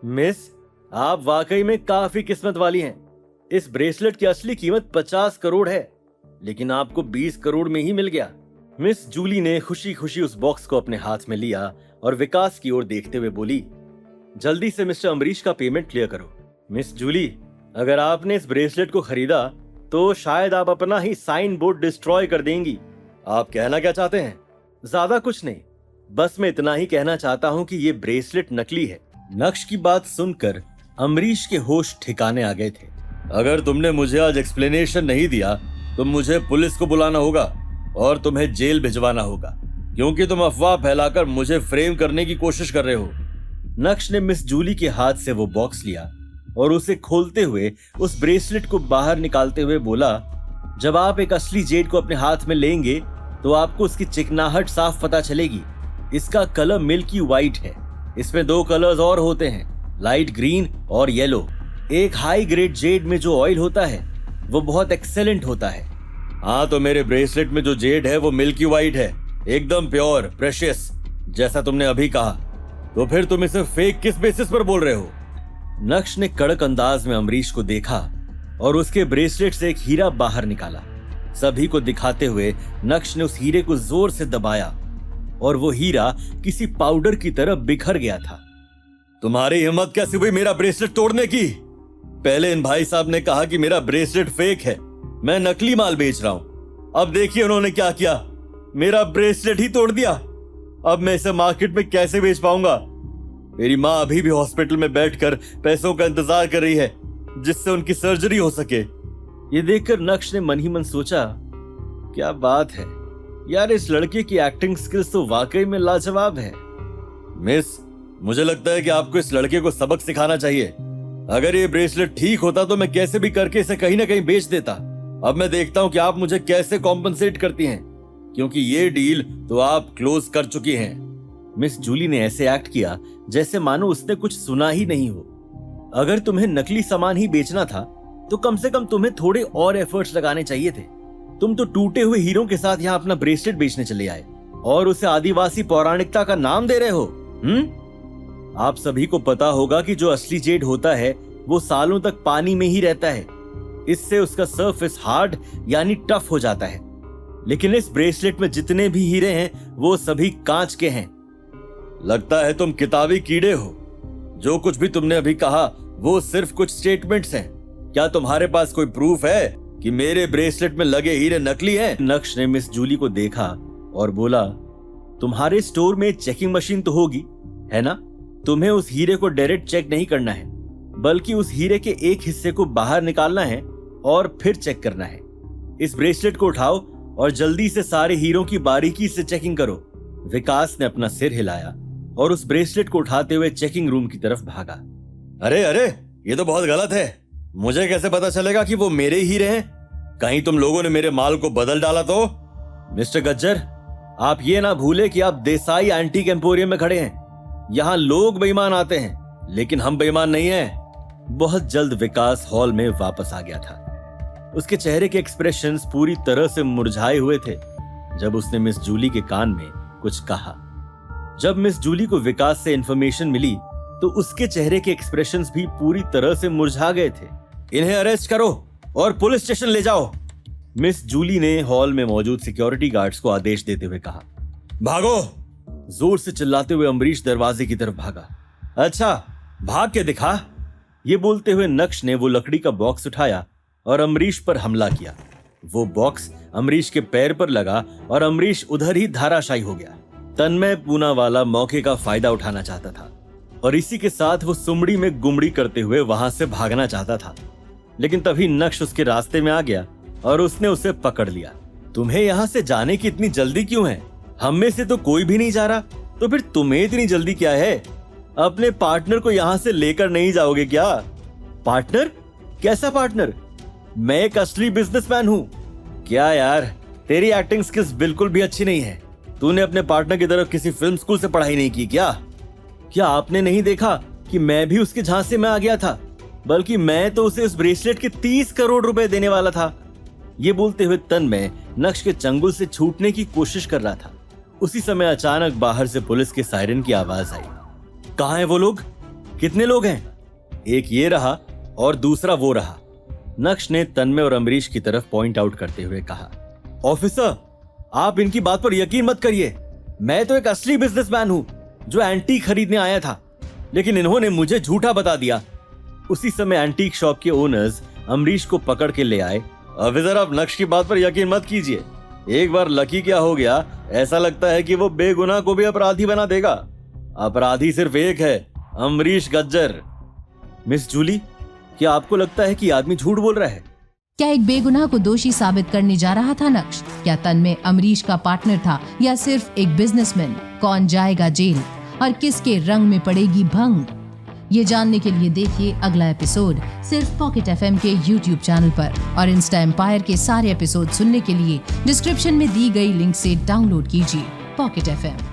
Miss, आप वाकई में काफी किस्मत वाली हैं। इस ब्रेसलेट की असली कीमत 50 करोड़ है, लेकिन आपको 20 करोड़ में ही मिल गया। मिस जूली ने खुशी खुशी उस बॉक्स को अपने हाथ में लिया और विकास की ओर देखते हुए बोली, जल्दी से मिस्टर अम्बरीश का पेमेंट क्लियर करो। मिस जूली, अगर आपने इस ब्रेसलेट को खरीदा तो शायद आप अपना ही साइन बोर्ड डिस्ट्रॉय कर देंगी। आप कहना क्या चाहते हैं? ज्यादा कुछ नहीं, बस मैं इतना ही कहना चाहता हूँ कि ये ब्रेसलेट नकली है। नक्श की बात सुनकर अम्बरीश के होश ठिकाने आ गए थे। अगर तुमने मुझे आज एक्सप्लेनेशन नहीं दिया तो मुझे पुलिस को बुलाना होगा और तुम्हें जेल भिजवाना होगा, क्योंकि तुम अफवाह फैलाकर मुझे फ्रेम करने की कोशिश कर रहे हो। नक्श ने मिस जूली के हाथ से वो बॉक्स लिया और उसे खोलते हुए उस ब्रेसलेट को बाहर निकालते हुए बोला, जब आप एक असली जेड को अपने हाथ में लेंगे तो आपको उसकी चिकनाहट साफ पता चलेगी। इसका कलर मिल्की व्हाइट है। इसमें 2 कलर्स और होते हैं, लाइट ग्रीन और येलो। एक हाई ग्रेड जेड में जो ऑयल होता है वो बहुत एक्सेलेंट होता है। हाँ, तो मेरे ब्रेसलेट में जो जेड है वो मिल्की व्हाइट है, एकदम प्योर प्रेशियस, जैसा तुमने अभी कहा। तो फिर तुम इसे फेक किस बेसिस पर बोल रहे हो? नक्श ने कड़क अंदाज में अम्बरीश को देखा और उसके ब्रेसलेट से एक हीरा बाहर निकाला। सभी को दिखाते हुए नक्श ने उस हीरे को जोर से दबाया और वो हीरा किसी पाउडर की तरह बिखर गया था। तुम्हारी हिम्मत कैसे हुई मेरा ब्रेसलेट तोड़ने की? पहले इन भाई साहब ने कहा कि मेरा ब्रेसलेट फेक है, मैं नकली माल बेच रहा हूं। अब देखिए उन्होंने क्या किया, मेरा ब्रेसलेट ही तोड़ दिया। अब मैं इसे मार्केट में कैसे बेच पाऊंगा? मेरी माँ अभी भी हॉस्पिटल में बैठकर पैसों का इंतजार कर रही है जिससे उनकी सर्जरी हो सके। ये देखकर नक्श ने मन ही मन सोचा, क्या बात है यार, इस लड़के की एक्टिंग स्किल्स तो वाकई में लाजवाब है। मिस, मुझे लगता है कि आपको इस लड़के को सबक सिखाना चाहिए। अगर ये ब्रेसलेट ठीक होता तो मैं कैसे भी करके इसे कहीं ना कहीं बेच देता। अब मैं देखता हूँ कि आप मुझे कैसे कॉम्पनसेट करती हैं, क्योंकि ये डील तो आप क्लोज कर चुकी हैं। मिस जूली ने ऐसे एक्ट किया जैसे मानो उसने कुछ सुना ही नहीं हो। अगर तुम्हें नकली सामान ही बेचना था तो कम से कम तुम्हें थोड़े और एफर्ट्स लगाने चाहिए थे। तुम तो टूटे हुए हीरों के साथ यहाँ अपना ब्रेसलेट बेचने चले आए और उसे आदिवासी पौराणिकता का नाम दे रहे हो। आप सभी को पता होगा कि जो असली जेड होता है वो सालों तक पानी में ही रहता है। इससे उसका सरफेस हार्ड यानी टफ हो जाता है, लेकिन इस ब्रेसलेट में जितने भी हीरे हैं वो सभी कांच के हैं। लगता है तुम किताबी कीड़े हो। जो कुछ भी तुमने अभी कहा वो सिर्फ कुछ स्टेटमेंट्स हैं। क्या तुम्हारे पास कोई प्रूफ है कि मेरे ब्रेसलेट में लगे हीरे नकली हैं? नक्श ने मिस जूली को देखा और बोला, तुम्हारे स्टोर में चेकिंग मशीन तो होगी, है ना? तुम्हें उस हीरे को डायरेक्ट चेक नहीं करना है, बल्कि उस हीरे के एक हिस्से को बाहर निकालना है और फिर चेक करना है। इस ब्रेसलेट को उठाओ और जल्दी से सारे हीरों की बारीकी से चेकिंग करो। विकास ने अपना सिर हिलाया और उस ब्रेसलेट को उठाते हुए चेकिंग रूम की तरफ भागा। अरे अरे, ये तो बहुत गलत है। मुझे कैसे पता चलेगा कि वो मेरे हीरे हैं? कहीं तुम लोगों ने मेरे माल को बदल डाला तो? मिस्टर गज्जर, आप ये ना भूले कि आप देसाई एंटीक एम्पोरियम में खड़े हैं। यहाँ लोग बेईमान आते हैं, लेकिन हम बेईमान नहीं हैं। बहुत जल्द विकास हॉल में वापस आ गया था। उसके चेहरे के एक्सप्रेशंस पूरी तरह से मुरझाए हुए थे जब उसने मिस जूली के कान में कुछ कहा। जब मिस जूली को विकास से इंफॉर्मेशन मिली तो उसके चेहरे के एक्सप्रेशंस भी पूरी तरह से मुरझा गए थे। इन्हें अरेस्ट करो और पुलिस स्टेशन ले जाओ, मिस जूली ने हॉल में मौजूद सिक्योरिटी गार्ड्स को आदेश देते हुए कहा। भागो, जोर से चिल्लाते हुए अम्बरीश दरवाजे की तरफ भागा। अच्छा, भाग के दिखा। ये बोलते हुए नक्श ने वो लकड़ी का बॉक्स उठाया और अम्बरीश पर हमला किया। वो बॉक्स अम्बरीश के पैर पर लगा और अम्बरीश उधर ही धराशायी हो गया। तन्मय पूनावाला मौके का फायदा उठाना चाहता था और इसी के साथ वो सुमड़ी में गुमड़ी करते हुए वहां से भागना चाहता था, लेकिन तभी नक्श उसके रास्ते में आ गया और उसने उसे पकड़ लिया। तुम्हें यहाँ से जाने की इतनी जल्दी क्यों है? हम में से तो कोई भी नहीं जा रहा, तो फिर तुम्हें इतनी जल्दी क्या है? अपने पार्टनर को यहाँ से लेकर नहीं जाओगे क्या? पार्टनर? कैसा पार्टनर? मैं एक असली बिजनेसमैन हूँ। क्या यार, तेरी एक्टिंग स्किल्स बिल्कुल भी अच्छी नहीं है। तूने अपने पार्टनर की तरफ किसी फिल्म स्कूल से पढ़ाई नहीं की क्या? क्या आपने नहीं देखा कि मैं भी उसके झांसे में आ गया था? बल्कि मैं तो उसे उस ब्रेसलेट के 30 करोड़ रुपए देने वाला था। ये बोलते हुए तन्मय नक्श के चंगुल से छूटने की कोशिश कर रहा था। उसी समय अचानक बाहर से पुलिस के सायरन की आवाज आई। कहाँ है वो लोग? कितने लोग हैं? एक ये रहा और दूसरा वो रहा। नक्श ने तन्मय और अमरीश की तरफ पॉइंट आउट करते हुए कहा, ऑफिसर, आप इनकी बात पर यकीन मत करिए। मैं तो एक असली बिजनेसमैन हूं जो एंटीक खरीदने आया था, लेकिन इन्होंने मुझे झूठा बता दिया। उसी समय एंटीक शॉप के ओनर्स अमरीश को पकड़ के ले आए। ऑफिसर, आप नक्श की बात पर यकीन मत कीजिए। एक बार लकी क्या हो गया, ऐसा लगता है कि वो बेगुनाह को भी अपराधी बना देगा। अपराधी सिर्फ एक है, अमरीश गज्जर। मिस जूली, क्या आपको लगता है कि आदमी झूठ बोल रहा है? क्या एक बेगुनाह को दोषी साबित करने जा रहा था नक्श? क्या तन्मय अमरीश का पार्टनर था या सिर्फ एक बिजनेसमैन? कौन जाएगा जेल और किसके रंग में पड़ेगी भंग? ये जानने के लिए देखिए अगला एपिसोड सिर्फ पॉकेट एफएम के YouTube चैनल पर, और इंस्टा एम्पायर के सारे एपिसोड सुनने के लिए डिस्क्रिप्शन में दी गई लिंक से डाउनलोड कीजिए पॉकेट एफएम।